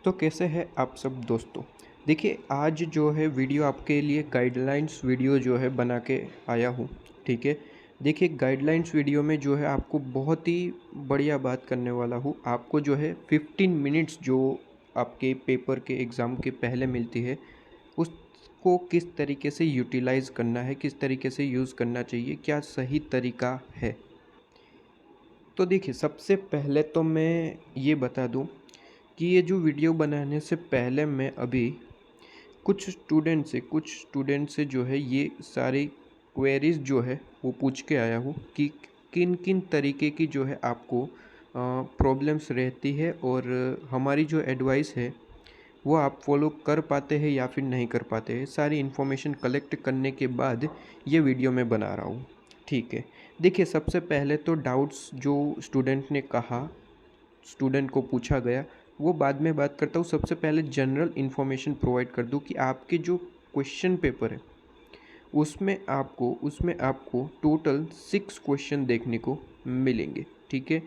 तो कैसे हैं आप सब दोस्तों। देखिए आज जो है वीडियो आपके लिए गाइडलाइंस वीडियो जो है बना के आया हूँ। ठीक है। देखिए गाइडलाइंस वीडियो में जो है आपको बहुत ही बढ़िया बात करने वाला हूँ। आपको जो है 15 मिनट्स जो आपके पेपर के एग्ज़ाम के पहले मिलती है उसको किस तरीके से यूटिलाइज़ करना है, किस तरीके से यूज़ करना चाहिए, क्या सही तरीका है। तो देखिए सबसे पहले तो मैं ये बता दूँ कि ये जो वीडियो बनाने से पहले मैं अभी कुछ स्टूडेंट से जो है ये सारी क्वेरीज जो है वो पूछ के आया हूँ कि किन किन तरीके की जो है आपको प्रॉब्लम्स रहती है और हमारी जो एडवाइस है वो आप फॉलो कर पाते हैं या फिर नहीं कर पाते हैं। सारी इन्फॉर्मेशन कलेक्ट करने के बाद ये वीडियो मैं बना रहा हूँ। ठीक है। देखिए सबसे पहले तो डाउट्स जो स्टूडेंट ने कहा, स्टूडेंट को पूछा गया, वो बाद में बात करता हूँ। सबसे पहले जनरल इन्फॉर्मेशन प्रोवाइड कर दूँ कि आपके जो क्वेश्चन पेपर है उसमें आपको टोटल 6 क्वेश्चन देखने को मिलेंगे। ठीक है।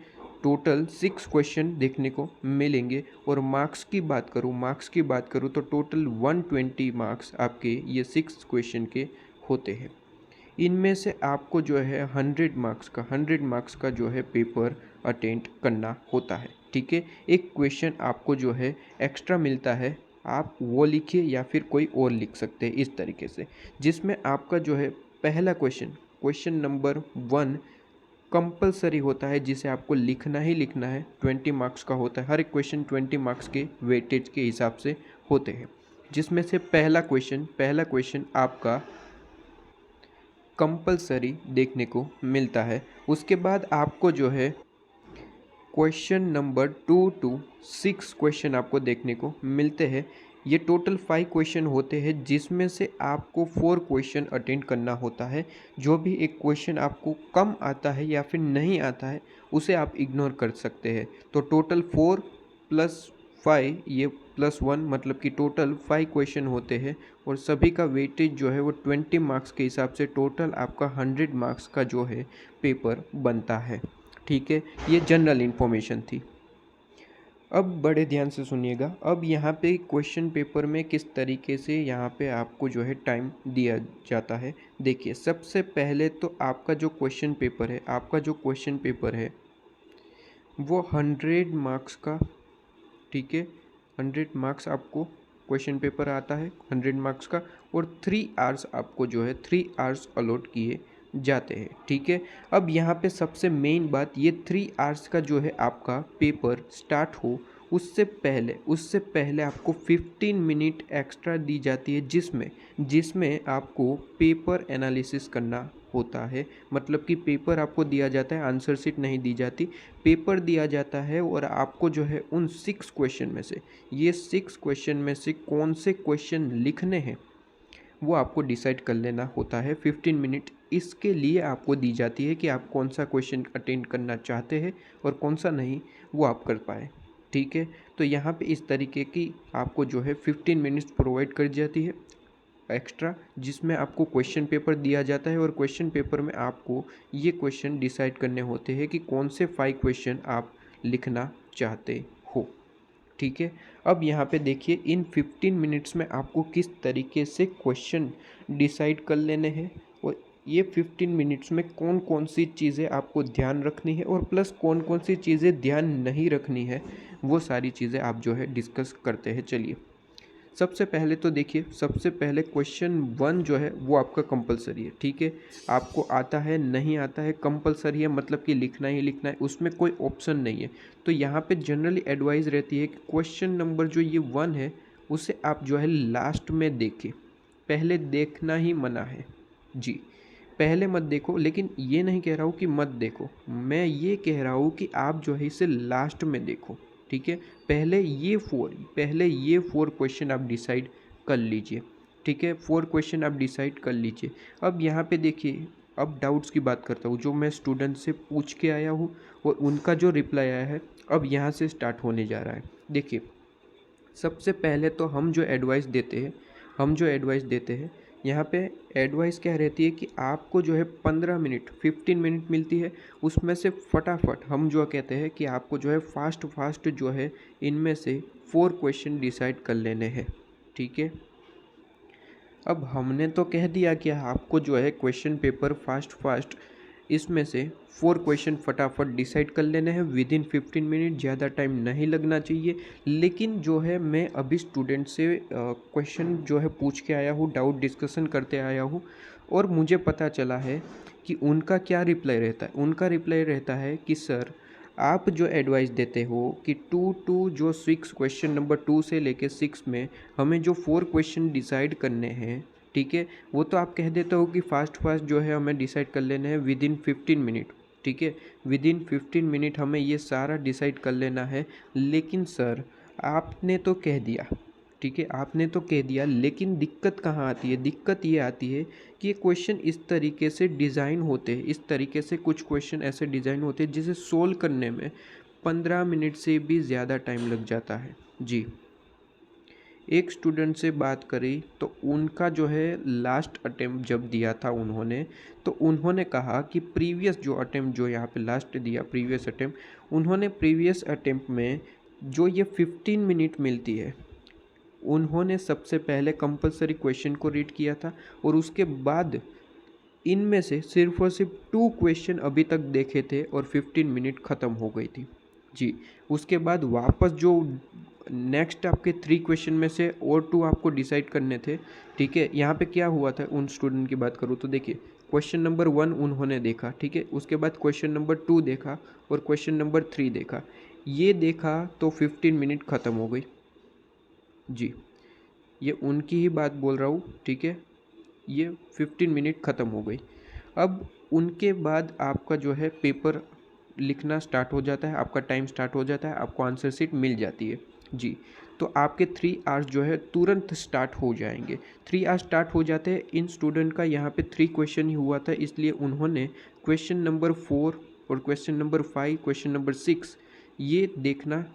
टोटल 6 क्वेश्चन देखने को मिलेंगे और मार्क्स की बात करूँ तो टोटल 120 मार्क्स आपके ये 6 क्वेश्चन के होते हैं। इनमें से आपको जो है 100 मार्क्स का जो है पेपर अटेंड करना होता है। ठीक है। एक क्वेश्चन आपको जो है एक्स्ट्रा मिलता है, आप वो लिखिए या फिर कोई और लिख सकते हैं इस तरीके से, जिसमें आपका जो है पहला क्वेश्चन नंबर 1 कंपलसरी होता है, जिसे आपको लिखना ही लिखना है। 20 मार्क्स का होता है, हर एक क्वेश्चन 20 मार्क्स के वेटेज के हिसाब से होते हैं, जिसमें से पहला क्वेश्चन आपका कंपलसरी देखने को मिलता है। उसके बाद आपको जो है क्वेश्चन नंबर 2 टू 6 क्वेश्चन आपको देखने को मिलते हैं। ये टोटल 5 क्वेश्चन होते हैं, जिसमें से आपको 4 क्वेश्चन अटेंड करना होता है। जो भी एक क्वेश्चन आपको कम आता है या फिर नहीं आता है उसे आप इग्नोर कर सकते हैं। तो टोटल 4 प्लस 5 ये प्लस 1 मतलब कि टोटल 5 क्वेश्चन होते हैं और सभी का वेटेज जो है वो 20 मार्क्स के हिसाब से टोटल आपका 100 मार्क्स का जो है पेपर बनता है। ठीक है। ये जनरल इन्फॉर्मेशन थी। अब बड़े ध्यान से सुनिएगा। अब यहाँ पे क्वेश्चन पेपर में किस तरीके से यहाँ पे आपको जो है टाइम दिया जाता है। देखिए सबसे पहले तो आपका जो क्वेश्चन पेपर है वो 100 मार्क्स का। ठीक है। 100 मार्क्स आपको क्वेश्चन पेपर आता है 100 मार्क्स का, और 3 आवर्स आपको जो है 3 आवर्स अलॉट किए जाते हैं। ठीक है। अब यहाँ पे सबसे मेन बात, ये 3 आवर्स का जो है आपका पेपर स्टार्ट हो उससे पहले आपको 15 मिनट एक्स्ट्रा दी जाती है, जिसमें आपको पेपर एनालिसिस करना होता है। मतलब कि पेपर आपको दिया जाता है, आंसर शीट नहीं दी जाती, पेपर दिया जाता है और आपको जो है उन 6 क्वेश्चन में से, ये 6 क्वेश्चन में से कौन से क्वेश्चन लिखने हैं वो आपको डिसाइड कर लेना होता है। 15 मिनट इसके लिए आपको दी जाती है कि आप कौन सा क्वेश्चन अटेंड करना चाहते हैं और कौन सा नहीं, वो आप कर पाए। ठीक है। तो यहाँ पे इस तरीके की आपको जो है 15 मिनट्स प्रोवाइड कर जाती है एक्स्ट्रा, जिसमें आपको क्वेश्चन पेपर दिया जाता है और क्वेश्चन पेपर में आपको ये क्वेश्चन डिसाइड करने होते हैं कि कौन से 5 क्वेश्चन आप लिखना चाहते हो। ठीक है। अब यहाँ पे देखिए इन 15 मिनट्स में आपको किस तरीके से क्वेश्चन डिसाइड कर लेने हैं और ये 15 मिनट्स में कौन कौन सी चीज़ें आपको ध्यान रखनी है और प्लस कौन कौन सी चीज़ें ध्यान नहीं रखनी है, वो सारी चीज़ें आप जो है डिस्कस करते हैं। चलिए सबसे पहले तो देखिए, सबसे पहले क्वेश्चन 1 जो है वो आपका कंपलसरी है। ठीक है। आपको आता है नहीं आता है, कंपलसरी है मतलब कि लिखना ही लिखना है, उसमें कोई ऑप्शन नहीं है। तो यहाँ पे जनरली एडवाइस रहती है कि क्वेश्चन नंबर जो ये 1 है उसे आप जो है लास्ट में देखें, पहले देखना ही मना है। जी, पहले मत देखो, लेकिन ये नहीं कह रहा हूँ कि मत देखो, मैं ये कह रहा हूँ कि आप जो है इसे लास्ट में देखो। ठीक है। पहले ये 4 क्वेश्चन आप डिसाइड कर लीजिए। ठीक है। 4 क्वेश्चन आप डिसाइड कर लीजिए। अब यहाँ पे देखिए, अब डाउट्स की बात करता हूँ जो मैं स्टूडेंट से पूछ के आया हूँ और उनका जो रिप्लाई आया है, अब यहाँ से स्टार्ट होने जा रहा है। देखिए सबसे पहले तो हम जो एडवाइस देते हैं यहाँ पे एडवाइस क्या रहती है कि आपको जो है 15 मिनट 15 मिनट मिलती है, उसमें से फटाफट हम जो कहते हैं कि आपको जो है फास्ट जो है इनमें से 4 क्वेश्चन डिसाइड कर लेने हैं, ठीक है। अब हमने तो कह दिया कि आपको जो है क्वेश्चन पेपर फास्ट इसमें से 4 क्वेश्चन फटाफट डिसाइड कर लेने हैं विदिन 15 मिनट, ज़्यादा टाइम नहीं लगना चाहिए। लेकिन जो है मैं अभी स्टूडेंट से क्वेश्चन जो है पूछ के आया हूँ, डाउट डिस्कशन करते आया हूँ, और मुझे पता चला है कि उनका क्या रिप्लाई रहता है। उनका रिप्लाई रहता है कि सर आप जो एडवाइस देते हो कि 2 टू जो 6 क्वेश्चन नंबर 2 से लेके 6 में हमें जो 4 क्वेश्चन डिसाइड करने हैं, ठीक है, वो तो आप कह देते हो कि फास्ट जो है हमें डिसाइड कर लेना है विदिन 15 मिनट, ठीक है, विदिन 15 मिनट हमें ये सारा डिसाइड कर लेना है। लेकिन सर आपने तो कह दिया, ठीक है, आपने तो कह दिया, लेकिन दिक्कत कहाँ आती है? दिक्कत ये आती है कि ये क्वेश्चन इस तरीके से डिज़ाइन होते हैं, इस तरीके से कुछ क्वेश्चन ऐसे डिज़ाइन होते हैं जिसे सोल्व करने में 15 मिनट से भी ज़्यादा टाइम लग जाता है। जी, एक स्टूडेंट से बात करी तो उनका जो है लास्ट अटेम्प्ट जब दिया था उन्होंने, तो उन्होंने कहा कि प्रीवियस जो अटेम्प्ट जो यहाँ पे लास्ट दिया प्रीवियस अटेम्प्ट, उन्होंने प्रीवियस अटेम्प्ट में जो ये 15 मिनट मिलती है, उन्होंने सबसे पहले कंपलसरी क्वेश्चन को रीड किया था और उसके बाद इनमें से सिर्फ और सिर्फ 2 क्वेश्चन अभी तक देखे थे और 15 मिनट ख़त्म हो गई थी। जी, उसके बाद वापस जो नेक्स्ट आपके 3 क्वेश्चन में से और 2 आपको डिसाइड करने थे, ठीक है। यहाँ पे क्या हुआ था, उन स्टूडेंट की बात करूँ तो देखिए, क्वेश्चन नंबर 1 उन्होंने देखा, ठीक है, उसके बाद क्वेश्चन नंबर 2 देखा और क्वेश्चन नंबर 3 देखा। ये देखा तो 15 मिनट ख़त्म हो गई। जी, ये उनकी ही बात बोल रहा हूँ, ठीक है, ये 15 मिनट ख़त्म हो गई। अब उनके बाद आपका जो है पेपर लिखना स्टार्ट हो जाता है, आपका टाइम स्टार्ट हो जाता है, आपको आंसर शीट मिल जाती है। जी, तो आपके 3 आवर्स जो है तुरंत स्टार्ट हो जाएंगे। 3 आवर्स स्टार्ट हो जाते हैं। इन स्टूडेंट का यहाँ पे 3 क्वेश्चन ही हुआ था, इसलिए उन्होंने क्वेश्चन नंबर 4 और क्वेश्चन नंबर 5, क्वेश्चन नंबर 6 ये देखना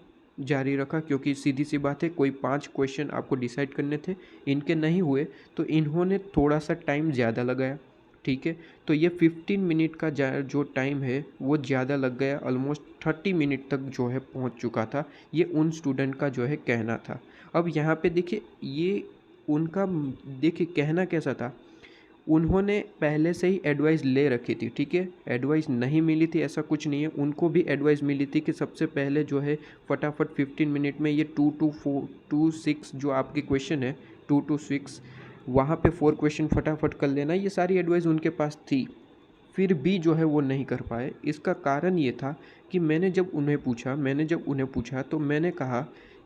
जारी रखा, क्योंकि सीधी सी बात है कोई 5 क्वेश्चन आपको डिसाइड करने थे, इनके नहीं हुए तो इन्होंने थोड़ा सा टाइम ज़्यादा लगाया, ठीक है। तो ये 15 मिनट का जो टाइम है वो ज़्यादा लग गया, ऑलमोस्ट 30 मिनट तक जो है पहुंच चुका था, ये उन स्टूडेंट का जो है कहना था। अब यहाँ पे देखिए, ये उनका देखिए कहना कैसा था, उन्होंने पहले से ही एडवाइस ले रखी थी, ठीक है, एडवाइस नहीं मिली थी ऐसा कुछ नहीं है, उनको भी एडवाइस मिली थी कि सबसे पहले जो है फटाफट 15 मिनट में ये 2 to 4 to 6 जो आपके क्वेश्चन है 2 to 6 वहाँ पे 4 क्वेश्चन फटाफट कर लेना, ये सारी एडवाइस उनके पास थी। फिर भी जो है वो नहीं कर पाए। इसका कारण ये था कि मैंने जब उन्हें पूछा तो मैंने कहा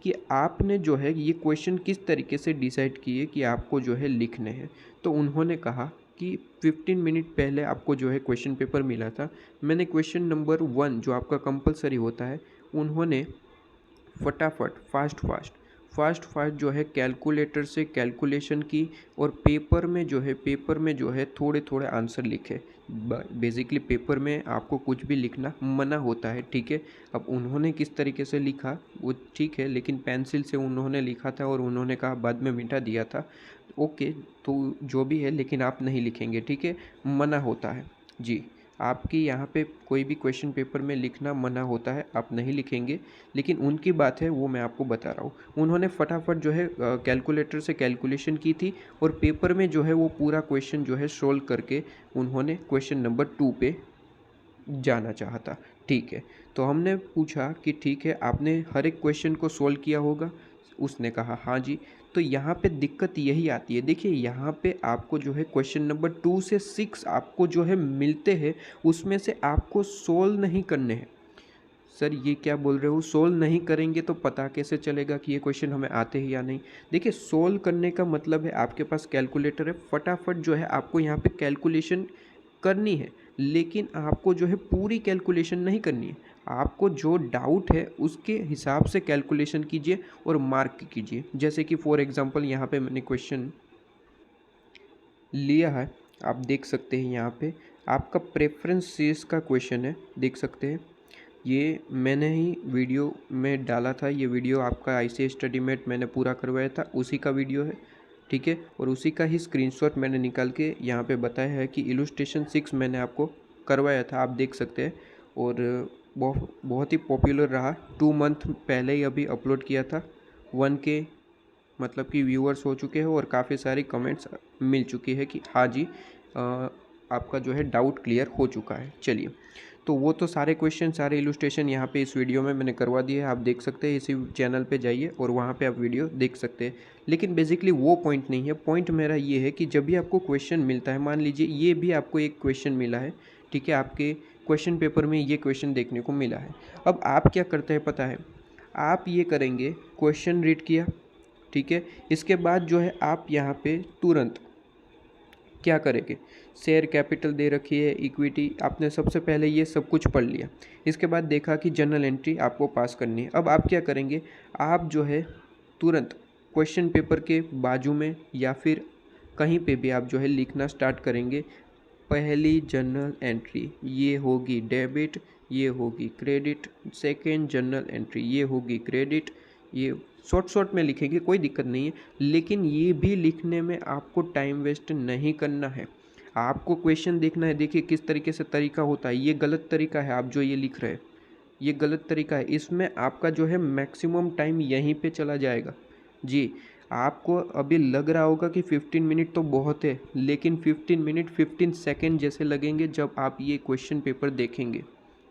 कि आपने जो है ये क्वेश्चन किस तरीके से डिसाइड किए कि आपको जो है लिखने हैं। तो उन्होंने कहा कि 15 मिनट पहले आपको जो है क्वेश्चन पेपर मिला था, मैंने क्वेश्चन नंबर 1 जो आपका कंपलसरी होता है, उन्होंने फटाफट फास्ट जो है कैलकुलेटर से कैलकुलेशन की और पेपर में जो है थोड़े थोड़े आंसर लिखे। बेसिकली पेपर में आपको कुछ भी लिखना मना होता है, ठीक है। अब उन्होंने किस तरीके से लिखा वो ठीक है, लेकिन पेंसिल से उन्होंने लिखा था और उन्होंने कहा बाद में मिटा दिया था, ओके, तो जो भी है लेकिन आप नहीं लिखेंगे, ठीक है, मना होता है। जी, आपकी यहाँ पे कोई भी क्वेश्चन पेपर में लिखना मना होता है, आप नहीं लिखेंगे, लेकिन उनकी बात है वो मैं आपको बता रहा हूँ। उन्होंने फटाफट जो है कैलकुलेटर से कैलकुलेशन की थी और पेपर में जो है वो पूरा क्वेश्चन जो है सोल्व करके उन्होंने क्वेश्चन नंबर 2 पे जाना चाहा था, ठीक है। तो हमने पूछा कि ठीक है आपने हर एक क्वेश्चन को सोल्व किया होगा, उसने कहा हाँ जी। तो यहाँ पे दिक्कत यही आती है, देखिए यहाँ पे आपको जो है क्वेश्चन नंबर 2 से 6 आपको जो है मिलते हैं, उसमें से आपको सोल्व नहीं करने हैं। सर ये क्या बोल रहे हो, सोल्व नहीं करेंगे तो पता कैसे चलेगा कि ये क्वेश्चन हमें आते हैं या नहीं? देखिए सोल्व करने का मतलब है आपके पास कैलकुलेटर है, फटाफट जो है आपको यहाँ पे कैलकुलेशन करनी है, लेकिन आपको जो है पूरी कैलकुलेशन नहीं करनी है। आपको जो डाउट है उसके हिसाब से कैलकुलेशन कीजिए और मार्क कीजिए। जैसे कि फॉर एग्जांपल यहाँ पे मैंने क्वेश्चन लिया है, आप देख सकते हैं यहाँ पे आपका प्रेफरेंस सीरीज का क्वेश्चन है, देख सकते हैं। ये मैंने ही वीडियो में डाला था, ये वीडियो आपका ICSE स्टडी मेट मैंने पूरा करवाया था, उसी का वीडियो है। ठीक है। और उसी का ही स्क्रीनशॉट मैंने निकाल के यहाँ पे बताया है कि इलस्ट्रेशन 6 मैंने आपको करवाया था, आप देख सकते हैं। और बहुत ही पॉपुलर रहा। 2 मंथ पहले ही अभी अपलोड किया था, 1K मतलब कि व्यूअर्स हो चुके हैं और काफ़ी सारी कमेंट्स मिल चुकी है कि हाँ जी आपका जो है डाउट क्लियर हो चुका है। चलिए, तो वो तो सारे क्वेश्चन सारे इलस्ट्रेशन यहाँ पे इस वीडियो में मैंने करवा दिए हैं, आप देख सकते हैं। इसी चैनल पे जाइए और वहाँ पे आप वीडियो देख सकते हैं। लेकिन बेसिकली वो पॉइंट नहीं है। पॉइंट मेरा ये है कि जब भी आपको क्वेश्चन मिलता है, मान लीजिए ये भी आपको एक क्वेश्चन मिला है, ठीक है, आपके क्वेश्चन पेपर में ये क्वेश्चन देखने को मिला है। अब आप क्या करते हैं पता है, आप ये करेंगे, क्वेश्चन रीड किया, ठीक है, इसके बाद जो है आप यहाँ पे तुरंत क्या करेंगे, शेयर कैपिटल दे रखी है, इक्विटी, आपने सबसे पहले ये सब कुछ पढ़ लिया। इसके बाद देखा कि जनरल एंट्री आपको पास करनी है। अब आप क्या करेंगे, आप जो है तुरंत क्वेश्चन पेपर के बाजू में या फिर कहीं पे भी आप जो है लिखना स्टार्ट करेंगे, पहली जनरल एंट्री ये होगी डेबिट, ये होगी क्रेडिट, सेकेंड जनरल एंट्री ये होगी क्रेडिट। ये शॉर्ट में लिखेंगे, कोई दिक्कत नहीं है, लेकिन ये भी लिखने में आपको टाइम वेस्ट नहीं करना है। आपको क्वेश्चन देखना है। देखिए किस तरीके से तरीका होता है, ये गलत तरीका है, आप जो ये लिख रहे हैं ये गलत तरीका है। इसमें आपका जो है मैक्सिमम टाइम यहीं पे चला जाएगा। जी, आपको अभी लग रहा होगा कि 15 मिनट तो बहुत है, लेकिन 15 मिनट 15 सेकेंड जैसे लगेंगे जब आप ये क्वेश्चन पेपर देखेंगे।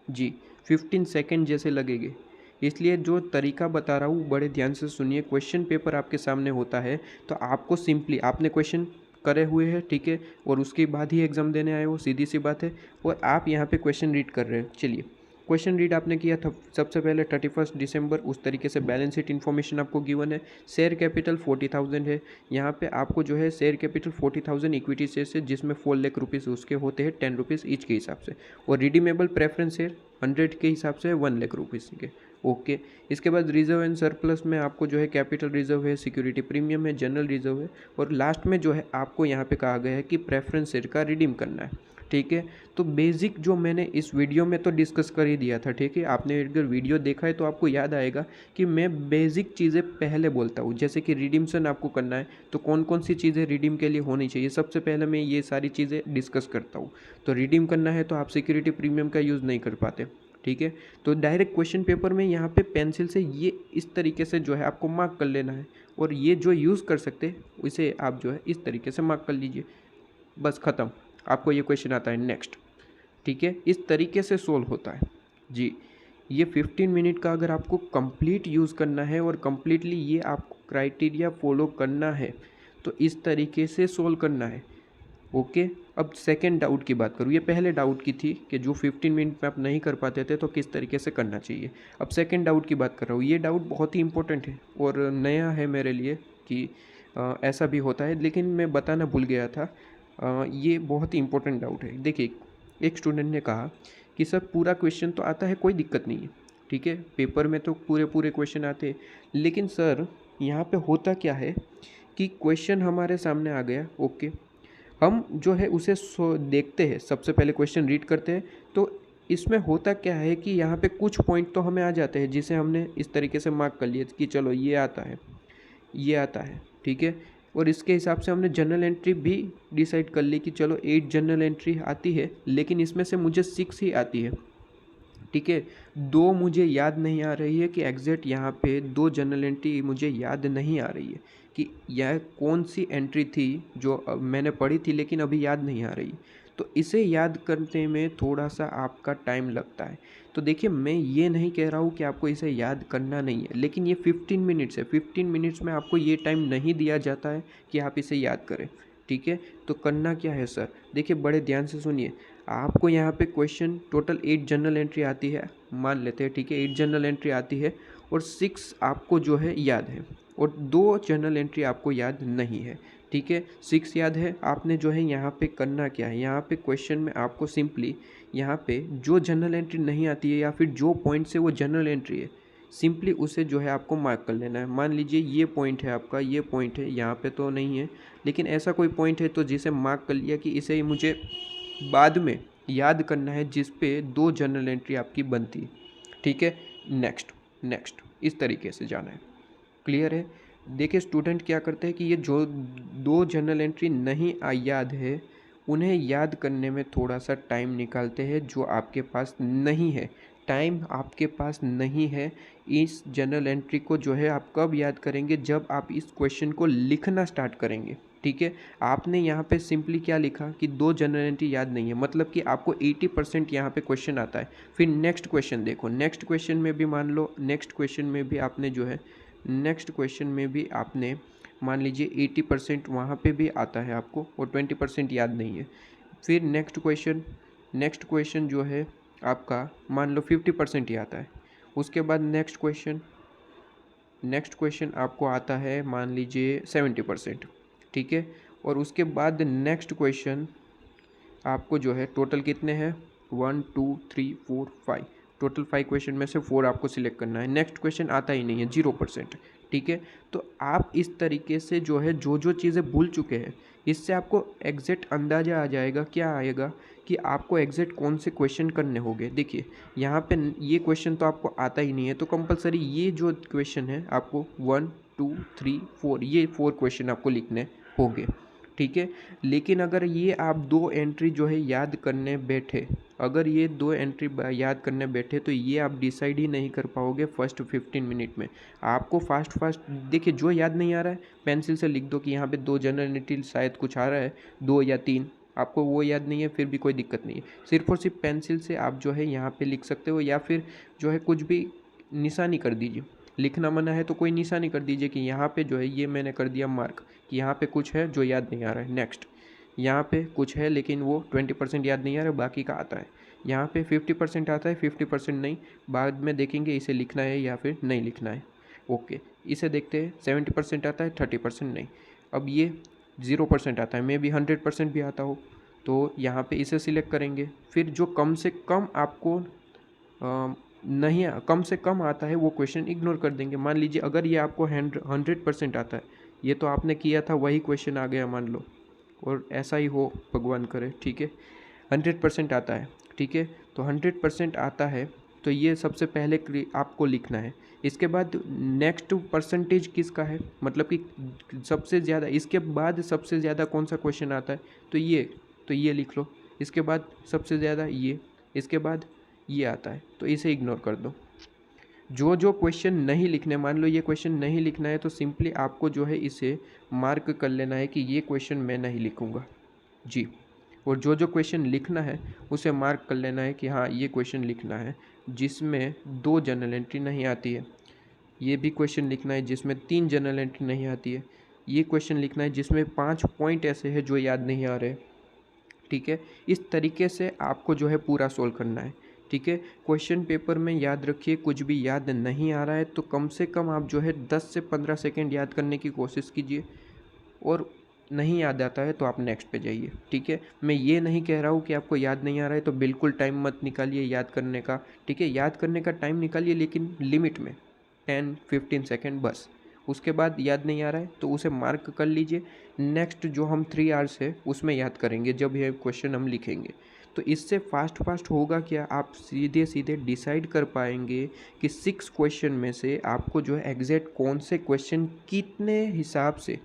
जी, 15 सेकेंड जैसे लगेंगे। इसलिए जो तरीका बता रहा हूँ बड़े ध्यान से सुनिए। क्वेश्चन पेपर आपके सामने होता है तो आपको सिंपली, आपने क्वेश्चन करे हुए हैं, ठीक है, और उसके बाद ही एग्ज़ाम देने आए हो, सीधी सी बात है, और आप यहाँ पे क्वेश्चन रीड कर रहे हैं। चलिए, क्वेश्चन रीड आपने किया था सबसे पहले 31 दिसंबर, उस तरीके से बैलेंस शीट इन्फॉर्मेशन आपको गिवन है। शेयर कैपिटल 40,000 है, यहाँ पे आपको जो है शेयर कैपिटल 40,000 इक्विटी शेयर से, जिसमें 4 लाख रुपीज़ उसके होते हैं 10 रुपीज़ ईच के हिसाब से, और रिडीमेबल प्रेफरेंस शेयर 100 के हिसाब से 1 लाख रुपीज़ के। ओके, इसके बाद रिजर्व एंड सरप्लस में आपको जो है कैपिटल रिजर्व है, सिक्योरिटी प्रीमियम है, जनरल रिजर्व है, और लास्ट में जो है आपको यहाँ पे कहा गया है कि प्रेफरेंस शेयर का रिडीम करना है, ठीक है। तो बेसिक जो मैंने इस वीडियो में तो डिस्कस कर ही दिया था, ठीक है। आपने अगर वीडियो देखा है तो आपको याद आएगा कि मैं बेसिक चीज़ें पहले बोलता हूँ, जैसे कि रिडीम्सन आपको करना है तो कौन कौन सी चीज़ें रिडीम के लिए होनी चाहिए, सबसे पहले मैं ये सारी चीज़ें डिस्कस करता हूँ। तो रिडीम करना है तो आप सिक्योरिटी प्रीमियम का यूज़ नहीं कर पाते, ठीक है। तो डायरेक्ट क्वेश्चन पेपर में यहाँ पे पेंसिल से ये इस तरीके से जो है आपको मार्क कर लेना है, और ये जो यूज़ कर सकते हैं उसे आप जो है इस तरीके से मार्क कर लीजिए, बस ख़त्म, आपको ये क्वेश्चन आता है। नेक्स्ट, ठीक है, इस तरीके से सोल्व होता है। जी, ये 15 मिनट का अगर आपको कंप्लीट यूज़ करना है और कम्प्लीटली ये आपको क्राइटेरिया फॉलो करना है तो इस तरीके से सोल्व करना है। ओके, अब सेकंड डाउट की बात करूँ। ये पहले डाउट की थी कि जो 15 मिनट में आप नहीं कर पाते थे तो किस तरीके से करना चाहिए। अब सेकंड डाउट की बात कर रहा हूँ। ये डाउट बहुत ही इंपॉर्टेंट है और नया है मेरे लिए कि ऐसा भी होता है, लेकिन मैं बताना भूल गया था। ये बहुत ही इंपॉर्टेंट डाउट है। देखिए, एक स्टूडेंट ने कहा कि सर पूरा क्वेश्चन तो आता है, कोई दिक्कत नहीं है, ठीक है, पेपर में तो पूरे क्वेश्चन आते हैं, लेकिन सर यहाँ पे होता क्या है कि क्वेश्चन हमारे सामने आ गया, ओके, हम जो है उसे देखते हैं, सबसे पहले क्वेश्चन रीड करते हैं, तो इसमें होता क्या है कि यहाँ पे कुछ पॉइंट तो हमें आ जाते हैं जिसे हमने इस तरीके से मार्क कर लिया कि चलो ये आता है, ये आता है, ठीक है, और इसके हिसाब से हमने जनरल एंट्री भी डिसाइड कर ली कि चलो 8 जनरल एंट्री आती है, लेकिन इसमें से मुझे 6 ही आती है, ठीक है। 2 मुझे याद नहीं आ रही है कि एग्जैक्ट यहाँ पे 2 जनरल एंट्री मुझे याद नहीं आ रही है कि यह कौन सी एंट्री थी जो मैंने पढ़ी थी लेकिन अभी याद नहीं आ रही। तो इसे याद करने में थोड़ा सा आपका टाइम लगता है। तो देखिए, मैं ये नहीं कह रहा हूँ कि आपको इसे याद करना नहीं है, लेकिन ये 15 मिनट्स है, 15 मिनट्स में आपको ये टाइम नहीं दिया जाता है कि आप इसे याद करें, ठीक है। तो करना क्या है सर, देखिए बड़े ध्यान से सुनिए। आपको यहाँ पे क्वेश्चन टोटल 8 जनरल एंट्री आती है, मान लेते हैं, ठीक है, 8 जनरल एंट्री आती है और 6 आपको जो है याद है और 2 जनरल एंट्री आपको याद नहीं है, ठीक है। 6 याद है, आपने जो है यहाँ पे करना क्या है, यहाँ पे क्वेश्चन में आपको सिंपली यहाँ पे जो जनरल एंट्री नहीं आती है या फिर जो पॉइंट से वो जनरल एंट्री है, सिंपली उसे जो है आपको मार्क कर लेना है। मान लीजिए ये पॉइंट है आपका, ये पॉइंट है, यहाँ पे तो नहीं है, लेकिन ऐसा कोई पॉइंट है तो जिसे मार्क कर लिया कि इसे मुझे बाद में याद करना है, जिस पे 2 जनरल एंट्री आपकी बनती है, ठीक है। नेक्स्ट इस तरीके से जाना है, क्लियर है। देखिए स्टूडेंट क्या करते हैं कि ये जो 2 जर्नल एंट्री नहीं याद है, उन्हें याद करने में थोड़ा सा टाइम निकालते हैं जो आपके पास नहीं है। टाइम आपके पास नहीं है। इस जर्नल एंट्री को जो है आप कब याद करेंगे, जब आप इस क्वेश्चन को लिखना स्टार्ट करेंगे। ठीक है, आपने यहाँ पे सिंपली क्या लिखा कि 2 जर्नल एंट्री याद नहीं है, मतलब कि आपको 80% यहाँ पे क्वेश्चन आता है। फिर नेक्स्ट क्वेश्चन देखो, नेक्स्ट क्वेश्चन में भी मान लो, नेक्स्ट क्वेश्चन में भी आपने जो है, नेक्स्ट क्वेश्चन में भी आपने मान लीजिए 80% वहाँ पे भी आता है आपको और 20% याद नहीं है। फिर नेक्स्ट क्वेश्चन जो है आपका मान लो 50% ही आता है। उसके बाद नेक्स्ट क्वेश्चन आपको आता है मान लीजिए 70%। ठीक है, और उसके बाद नेक्स्ट क्वेश्चन आपको जो है टोटल कितने हैं, 1 2 3 4 5, टोटल 5 क्वेश्चन में से 4 आपको सिलेक्ट करना है। नेक्स्ट क्वेश्चन आता ही नहीं है, 0%। ठीक है, तो आप इस तरीके से जो है जो जो चीज़ें भूल चुके हैं, इससे आपको एग्जैक्ट अंदाज़ा आ जाएगा, क्या आएगा कि आपको एग्जैक्ट कौन से क्वेश्चन करने होंगे। देखिए यहाँ पे ये क्वेश्चन तो आपको आता ही नहीं है, तो कंपलसरी ये जो क्वेश्चन है आपको 1 2 3 4 ये 4 क्वेश्चन आपको लिखने होंगे। ठीक है, लेकिन अगर ये आप 2 एंट्री जो है याद करने बैठे, अगर ये 2 एंट्री याद करने बैठे तो ये आप डिसाइड ही नहीं कर पाओगे फर्स्ट 15 मिनट में। आपको फास्ट देखिए, जो याद नहीं आ रहा है पेंसिल से लिख दो कि यहाँ पे 2 जनरल एंट्री शायद कुछ आ रहा है, 2 या 3, आपको वो याद नहीं है फिर भी कोई दिक्कत नहीं है, सिर्फ और सिर्फ पेंसिल से आप जो है यहाँ पे लिख सकते हो, या फिर जो है कुछ भी निशानी कर दीजिए। लिखना मना है तो कोई निशानी कर दीजिए कि यहाँ पे जो है ये मैंने कर दिया मार्क कि यहाँ पे कुछ है जो याद नहीं आ रहा है। नेक्स्ट, यहाँ पे कुछ है लेकिन वो 20% याद नहीं आ रहा है, बाकी का आता है। यहाँ पे 50% आता है, 50% नहीं, बाद में देखेंगे इसे लिखना है या फिर नहीं लिखना है। ओके, इसे देखते हैं, 70% आता है, 30% नहीं। अब ये 0% आता है, मे बी 100% भी आता हो, तो यहाँ पे इसे सिलेक्ट करेंगे। फिर जो कम से कम आपको नहीं, कम से कम आता है वो क्वेश्चन इग्नोर कर देंगे। मान लीजिए अगर ये आपको 100% आता है, ये तो आपने किया था वही क्वेश्चन आ गया मान लो, और ऐसा ही हो भगवान करे। ठीक है, 100% आता है, ठीक है, तो 100% आता है तो ये सबसे पहले आपको लिखना है। इसके बाद नेक्स्ट परसेंटेज किसका है, मतलब कि सबसे ज़्यादा, इसके बाद सबसे ज़्यादा कौन सा क्वेश्चन आता है, तो ये लिख लो। इसके बाद सबसे ज़्यादा ये, इसके बाद ये आता है, तो इसे इग्नोर कर दो। जो जो क्वेश्चन नहीं लिखने, मान लो ये क्वेश्चन नहीं लिखना है तो सिंपली आपको जो है इसे मार्क कर लेना है कि ये क्वेश्चन मैं नहीं लिखूँगा जी। और जो जो क्वेश्चन लिखना है उसे मार्क कर लेना है कि हाँ ये क्वेश्चन लिखना है जिसमें 2 जनरल एंट्री नहीं आती है। ये भी क्वेश्चन लिखना है जिसमें 3 जनरल एंट्री नहीं आती है। ये क्वेश्चन लिखना है जिसमें 5 पॉइंट ऐसे हैं जो याद नहीं आ रहे। ठीक है, इस तरीके से आपको जो है पूरा सोल्व करना है। ठीक है, क्वेश्चन पेपर में याद रखिए, कुछ भी याद नहीं आ रहा है तो कम से कम आप जो है 10 से 15 सेकंड याद करने की कोशिश कीजिए, और नहीं याद आता है तो आप नेक्स्ट पे जाइए। ठीक है, मैं ये नहीं कह रहा हूँ कि आपको याद नहीं आ रहा है तो बिल्कुल टाइम मत निकालिए याद करने का। ठीक है, याद करने का टाइम निकालिए लेकिन लिमिट में, 10-15 सेकेंड बस। उसके बाद याद नहीं आ रहा है तो उसे मार्क कर लीजिए। नेक्स्ट जो हम 3 आवर्स है उसमें याद करेंगे जब ये क्वेश्चन हम लिखेंगे। तो इससे फास्ट होगा क्या, आप सीधे सीधे डिसाइड कर पाएंगे कि 6 क्वेश्चन में से आपको जो है एग्जैक्ट कौन से क्वेश्चन कितने हिसाब से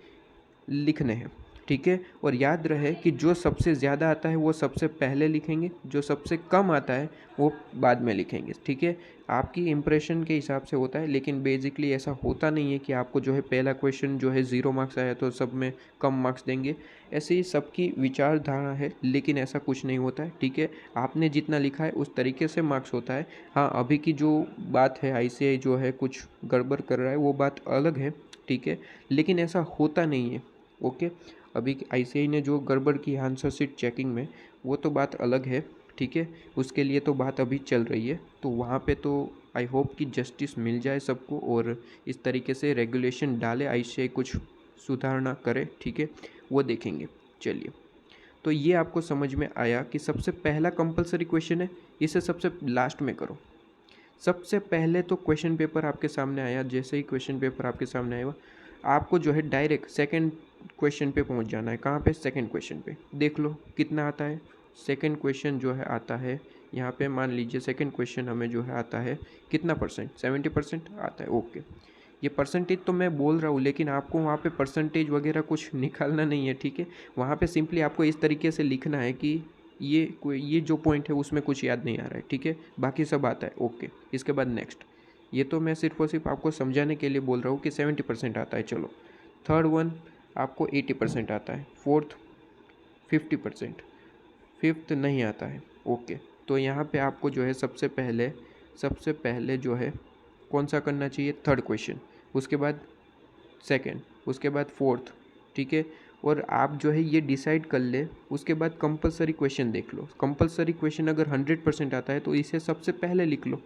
लिखने हैं। ठीक है, और याद रहे कि जो सबसे ज़्यादा आता है वो सबसे पहले लिखेंगे, जो सबसे कम आता है वो बाद में लिखेंगे। ठीक है, आपकी इम्प्रेशन के हिसाब से होता है, लेकिन बेसिकली ऐसा होता नहीं है कि आपको जो है पहला क्वेश्चन जो है 0 मार्क्स आया तो सब में कम मार्क्स देंगे। ऐसे ही सबकी विचारधारा है, लेकिन ऐसा कुछ नहीं होता है। ठीक है, आपने जितना लिखा है उस तरीके से मार्क्स होता है। हाँ, अभी की जो बात है ICAI जो है कुछ गड़बड़ कर रहा है वो बात अलग है। ठीक है, लेकिन ऐसा होता नहीं है। ओके, अभी ICAI ने जो गड़बड़ की आंसर शीट चेकिंग में, वो तो बात अलग है। ठीक है, उसके लिए तो बात अभी चल रही है, तो वहाँ पे तो आई होप कि जस्टिस मिल जाए सबको, और इस तरीके से रेगुलेशन डाले ICAI, कुछ सुधारना करे। ठीक है, वो देखेंगे। चलिए, तो ये आपको समझ में आया कि सबसे पहला कंपलसरी क्वेश्चन है, इसे सबसे लास्ट में करो। सबसे पहले तो क्वेश्चन पेपर आपके सामने आया, जैसे ही क्वेश्चन पेपर आपके सामने आया आपको जो है डायरेक्ट सेकंड क्वेश्चन पे पहुंच जाना है। कहाँ पे, सेकंड क्वेश्चन पे। देख लो कितना आता है। सेकंड क्वेश्चन जो है आता है यहाँ पे, मान लीजिए सेकंड क्वेश्चन हमें जो है आता है कितना परसेंट, 70% आता है। ओके, ये परसेंटेज तो मैं बोल रहा हूँ, लेकिन आपको वहाँ पे परसेंटेज वगैरह कुछ निकालना नहीं है, ठीक है। वहाँ पे सिंपली आपको इस तरीके से लिखना है कि ये जो पॉइंट है उसमें कुछ याद नहीं आ रहा है, ठीक है, बाकी सब आता है, ओके। इसके बाद नेक्स्ट, ये तो मैं सिर्फ और सिर्फ आपको समझाने के लिए बोल रहा हूँ कि 70% आता है, चलो। थर्ड वन आपको 80% आता है, फोर्थ 50%, फिफ्थ नहीं आता है, ओके। तो यहाँ पे आपको जो है सबसे पहले जो है कौन सा करना चाहिए, थर्ड क्वेश्चन, उसके बाद सेकंड, उसके बाद फोर्थ, ठीक है। और आप जो है ये डिसाइड कर ले, उसके बाद कंपलसरी क्वेश्चन देख लो। कंपलसरी क्वेश्चन अगर 100% आता है तो इसे सबसे पहले लिख लो,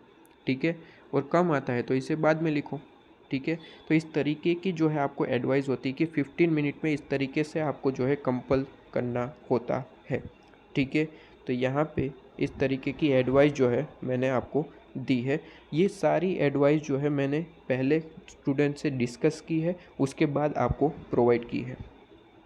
ठीक है, और कम आता है तो इसे बाद में लिखो, ठीक है। तो इस तरीके की जो है आपको एडवाइस होती है कि 15 मिनट में इस तरीके से आपको जो है कंपल करना होता है, ठीक है। तो यहाँ पे इस तरीके की एडवाइस जो है मैंने आपको दी है। ये सारी एडवाइस जो है मैंने पहले स्टूडेंट से डिस्कस की है, उसके बाद आपको प्रोवाइड की है।